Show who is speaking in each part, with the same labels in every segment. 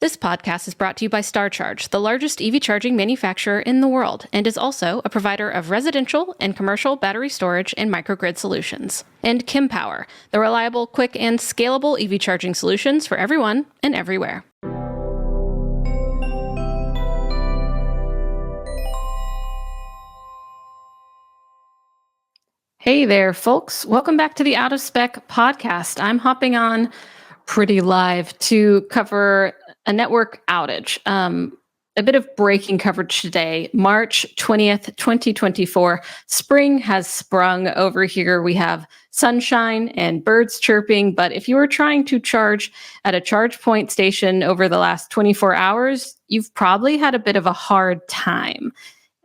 Speaker 1: This podcast is brought to you by StarCharge, the largest EV charging manufacturer in the world, and is also a provider of residential and commercial battery storage and microgrid solutions. And Kempower, the reliable, quick, and scalable EV charging solutions for everyone and everywhere. Hey there, folks. Welcome back to the Out of Spec podcast. I'm hopping on pretty live to cover a network outage. A bit of breaking coverage today, March 20th, 2024. Spring has sprung over here. We have sunshine and birds chirping, but if you were trying to charge at a ChargePoint station over the last 24 hours, you've probably had a bit of a hard time.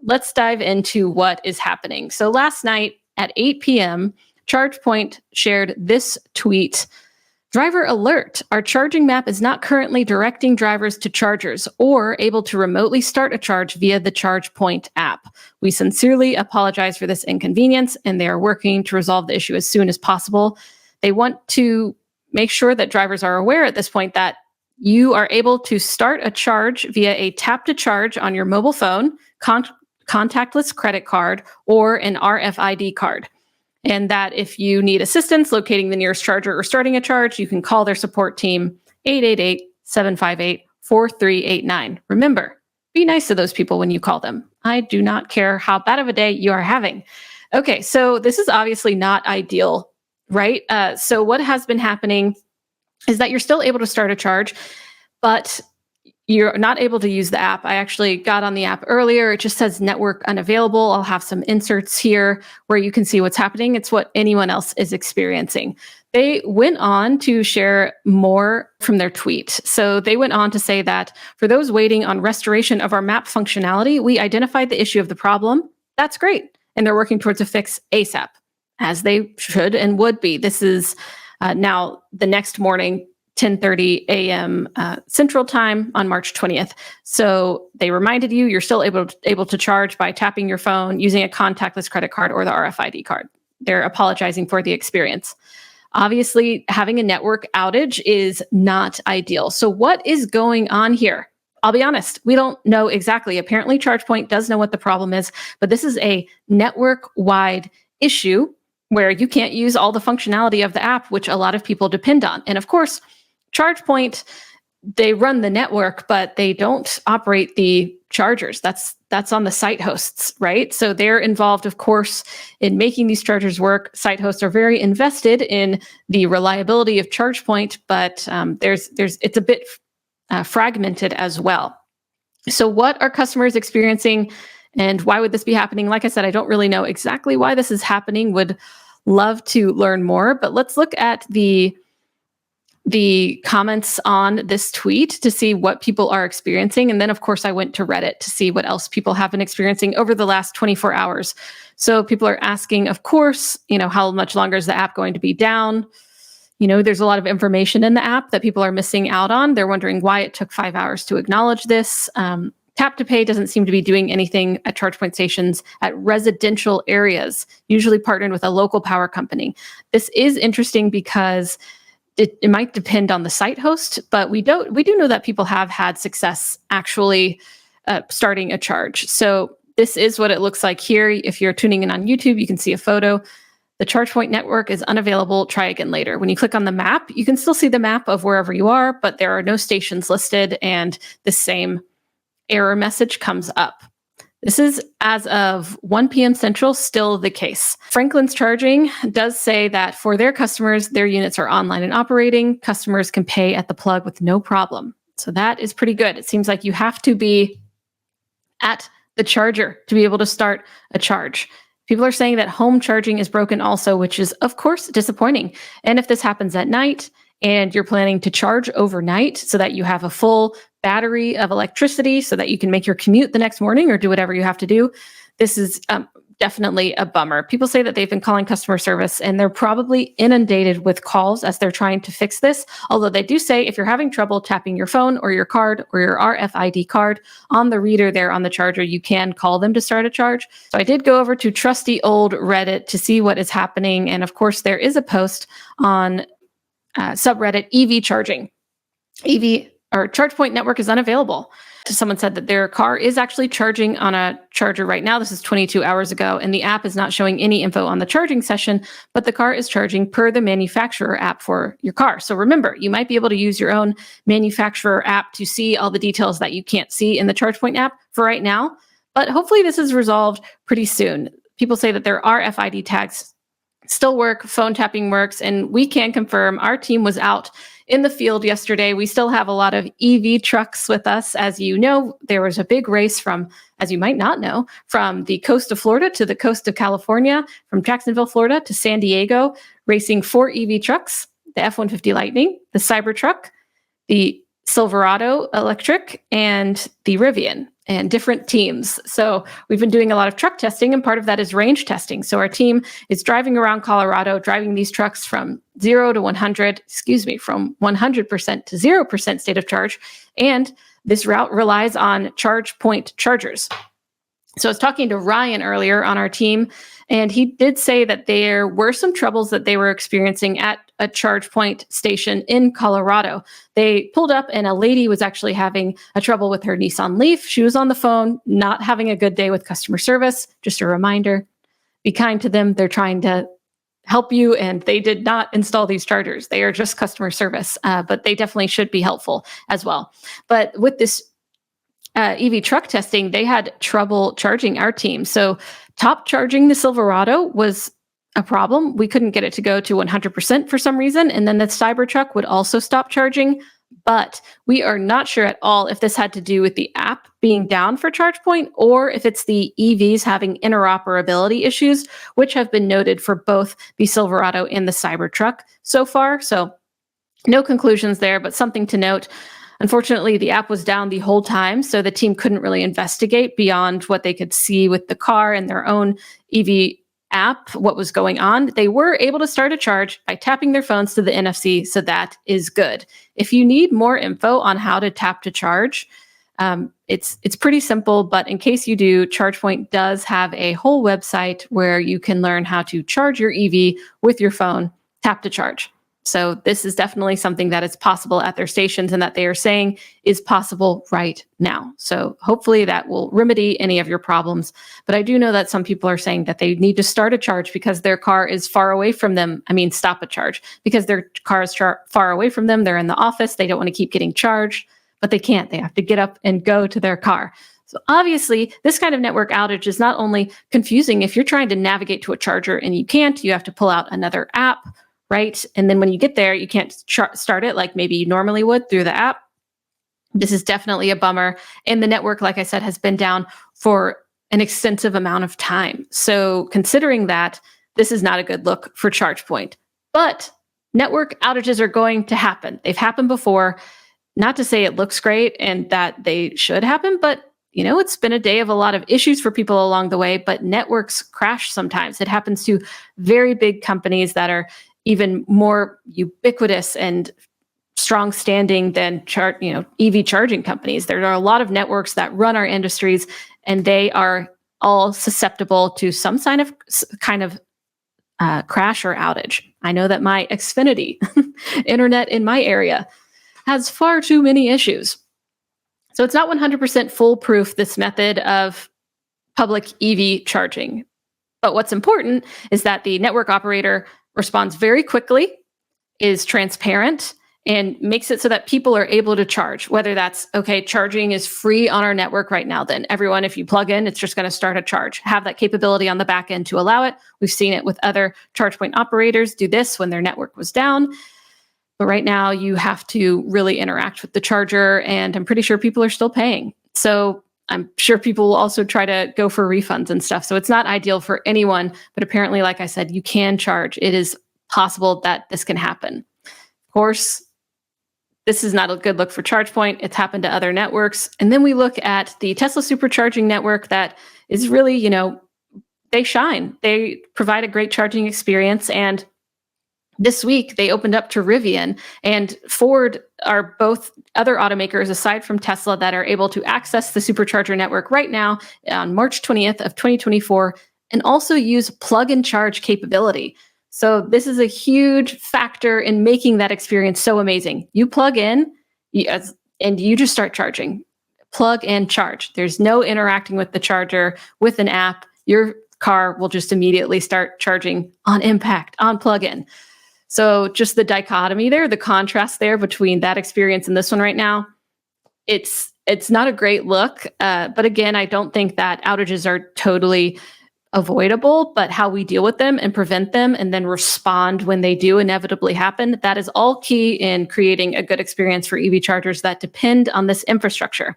Speaker 1: Let's dive into what is happening. So last night at 8 p.m., ChargePoint shared this tweet. Driver alert, our charging map is not currently directing drivers to chargers or able to remotely start a charge via the ChargePoint app. We sincerely apologize for this inconvenience, and they are working to resolve the issue as soon as possible. They want to make sure that drivers are aware at this point that you are able to start a charge via a tap to charge on your mobile phone, contactless credit card, or an RFID card. And that if you need assistance locating the nearest charger or starting a charge, you can call their support team, 888-758-4389. Remember, be nice to those people when you call them. I do not care how bad of a day you are having. Okay, so this is obviously not ideal, right? So what has been happening is that you're still able to start a charge, but you're not able to use the app. I actually got on the app earlier. It just says network unavailable. I'll have some inserts here where you can see what's happening. It's what anyone else is experiencing. They went on to share more from their tweet. So they went on to say that for those waiting on restoration of our map functionality, we identified the issue of the problem. That's great. And they're working towards a fix ASAP, as they should and would be. This is now the next morning, 10:30 a.m. Central Time on March 20th. So they reminded you you're still able to charge by tapping your phone, using a contactless credit card or the RFID card. They're apologizing for the experience. Obviously, having a network outage is not ideal. So what is going on here? I'll be honest, we don't know exactly. Apparently, ChargePoint does know what the problem is, but this is a network-wide issue where you can't use all the functionality of the app, which a lot of people depend on. And of course, ChargePoint, they run the network, but they don't operate the chargers. That's on the site hosts, right? So they're involved, of course, in making these chargers work. Site hosts are very invested in the reliability of ChargePoint, but it's a bit fragmented as well. So what are customers experiencing, and why would this be happening? Like I said, I don't really know exactly why this is happening. Would love to learn more, but let's look at the comments on this tweet to see what people are experiencing. And then, of course, I went to Reddit to see what else people have been experiencing over the last 24 hours. So people are asking, of course, how much longer is the app going to be down? There's a lot of information in the app that people are missing out on. They're wondering why it took 5 hours to acknowledge this. Tap to Pay doesn't seem to be doing anything at ChargePoint stations at residential areas, usually partnered with a local power company. This is interesting because it might depend on the site host, but we do know that people have had success actually starting a charge. So this is what it looks like here. If you're tuning in on YouTube, you can see a photo. The ChargePoint network is unavailable. Try again later. When you click on the map, you can still see the map of wherever you are, but there are no stations listed, and the same error message comes up. This is, as of 1 p.m. Central, still the case. Franklin's Charging does say that for their customers, their units are online and operating. Customers can pay at the plug with no problem. So that is pretty good. It seems like you have to be at the charger to be able to start a charge. People are saying that home charging is broken also, which is, of course, disappointing. And if this happens at night and you're planning to charge overnight so that you have a full battery of electricity so that you can make your commute the next morning or do whatever you have to do, this is definitely a bummer. People say that they've been calling customer service and they're probably inundated with calls as they're trying to fix this. Although they do say if you're having trouble tapping your phone or your card or your RFID card on the reader there on the charger, you can call them to start a charge. So I did go over to trusty old Reddit to see what is happening. And of course, there is a post on subreddit EV charging. or ChargePoint network is unavailable. Someone said that their car is actually charging on a charger right now. This is 22 hours ago, and the app is not showing any info on the charging session, but the car is charging per the manufacturer app for your car. So remember, you might be able to use your own manufacturer app to see all the details that you can't see in the ChargePoint app for right now, but hopefully this is resolved pretty soon. People say that their RFID tags still work, phone tapping works, and we can confirm our team was out in the field yesterday. We still have a lot of EV trucks with us. As you know, there was a big race from, as you might not know, from the coast of Florida to the coast of California, from Jacksonville, Florida to San Diego, racing 4 EV trucks, the F-150 Lightning, the Cybertruck, the Silverado Electric, and the Rivian, and different teams. So we've been doing a lot of truck testing, and part of that is range testing. So our team is driving around Colorado, driving these trucks from 0 to 100, from 100% to 0% state of charge. And this route relies on ChargePoint chargers. So I was talking to Ryan earlier on our team, and he did say that there were some troubles that they were experiencing at a ChargePoint station in Colorado. They pulled up and a lady was actually having a trouble with her Nissan Leaf. She was on the phone, not having a good day with customer service. Just a reminder, be kind to them. They're trying to help you, and they did not install these chargers. They are just customer service, but they definitely should be helpful as well. But with this EV truck testing, they had trouble charging our team. So top charging the Silverado was a problem. We couldn't get it to go to 100% for some reason. And then the Cybertruck would also stop charging. But we are not sure at all if this had to do with the app being down for ChargePoint or if it's the EVs having interoperability issues, which have been noted for both the Silverado and the Cybertruck so far. So no conclusions there, but something to note. Unfortunately, the app was down the whole time, so the team couldn't really investigate beyond what they could see with the car and their own EV app, what was going on. They were able to start a charge by tapping their phones to the NFC, so that is good. If you need more info on how to tap to charge, it's pretty simple, but in case you do, ChargePoint does have a whole website where you can learn how to charge your EV with your phone, tap to charge. So this is definitely something that is possible at their stations and that they are saying is possible right now. So hopefully that will remedy any of your problems. But I do know that some people are saying that they need to start a charge because their car is far away from them. Stop a charge because their car is far away from them. They're in the office. They don't want to keep getting charged, but they can't. They have to get up and go to their car. So obviously, this kind of network outage is not only confusing if you're trying to navigate to a charger and you can't, you have to pull out another app, right? And then when you get there, you can't start it like maybe you normally would through the app. This is definitely a bummer. And the network, like I said, has been down for an extensive amount of time. So considering that, this is not a good look for ChargePoint. But network outages are going to happen. They've happened before. Not to say it looks great and that they should happen, but it's been a day of a lot of issues for people along the way, but networks crash sometimes. It happens to very big companies that are even more ubiquitous and strong standing than EV charging companies. There are a lot of networks that run our industries, and they are all susceptible to some kind of crash or outage. I know that my Xfinity internet in my area has far too many issues. So it's not 100% foolproof, this method of public EV charging. But what's important is that the network operator responds very quickly, is transparent, and makes it so that people are able to charge, whether that's, okay, charging is free on our network right now, then everyone, if you plug in, it's just going to start a charge. Have that capability on the back end to allow it. We've seen it with other ChargePoint operators do this when their network was down. But right now you have to really interact with the charger, and I'm pretty sure people are still paying. So I'm sure people will also try to go for refunds and stuff. So it's not ideal for anyone, but apparently, like I said, you can charge. It is possible that this can happen. Of course, this is not a good look for ChargePoint. It's happened to other networks. And then we look at the Tesla supercharging network that is really, they shine. They provide a great charging experience. And this week, they opened up to Rivian and Ford are both other automakers aside from Tesla that are able to access the supercharger network right now on March 20th of 2024 and also use plug and charge capability. So this is a huge factor in making that experience so amazing. You plug in, and you just start charging. Plug and charge. There's no interacting with the charger with an app. Your car will just immediately start charging on impact, on plug-in. So just the dichotomy there, the contrast there between that experience and this one right now, it's not a great look. But again, I don't think that outages are totally avoidable, but how we deal with them and prevent them and then respond when they do inevitably happen, that is all key in creating a good experience for EV chargers that depend on this infrastructure.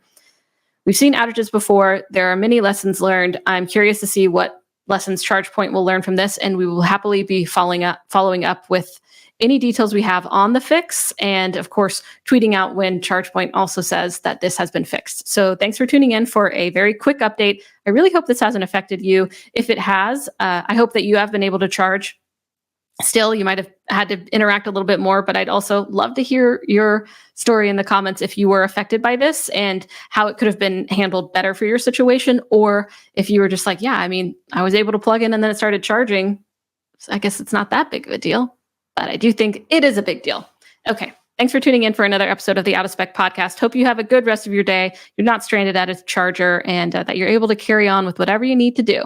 Speaker 1: We've seen outages before. There are many lessons learned. I'm curious to see what lessons ChargePoint will learn from this, and we will happily be following up with any details we have on the fix, and of course, tweeting out when ChargePoint also says that this has been fixed. So thanks for tuning in for a very quick update. I really hope this hasn't affected you. If it has, I hope that you have been able to charge. Still, you might have had to interact a little bit more, but I'd also love to hear your story in the comments if you were affected by this and how it could have been handled better for your situation, or if you were just like, yeah, I mean, I was able to plug in and then it started charging. So I guess it's not that big of a deal, but I do think it is a big deal. Okay, thanks for tuning in for another episode of the Out of Spec podcast. Hope you have a good rest of your day. You're not stranded at a charger, and that you're able to carry on with whatever you need to do.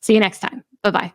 Speaker 1: See you next time. Bye-bye.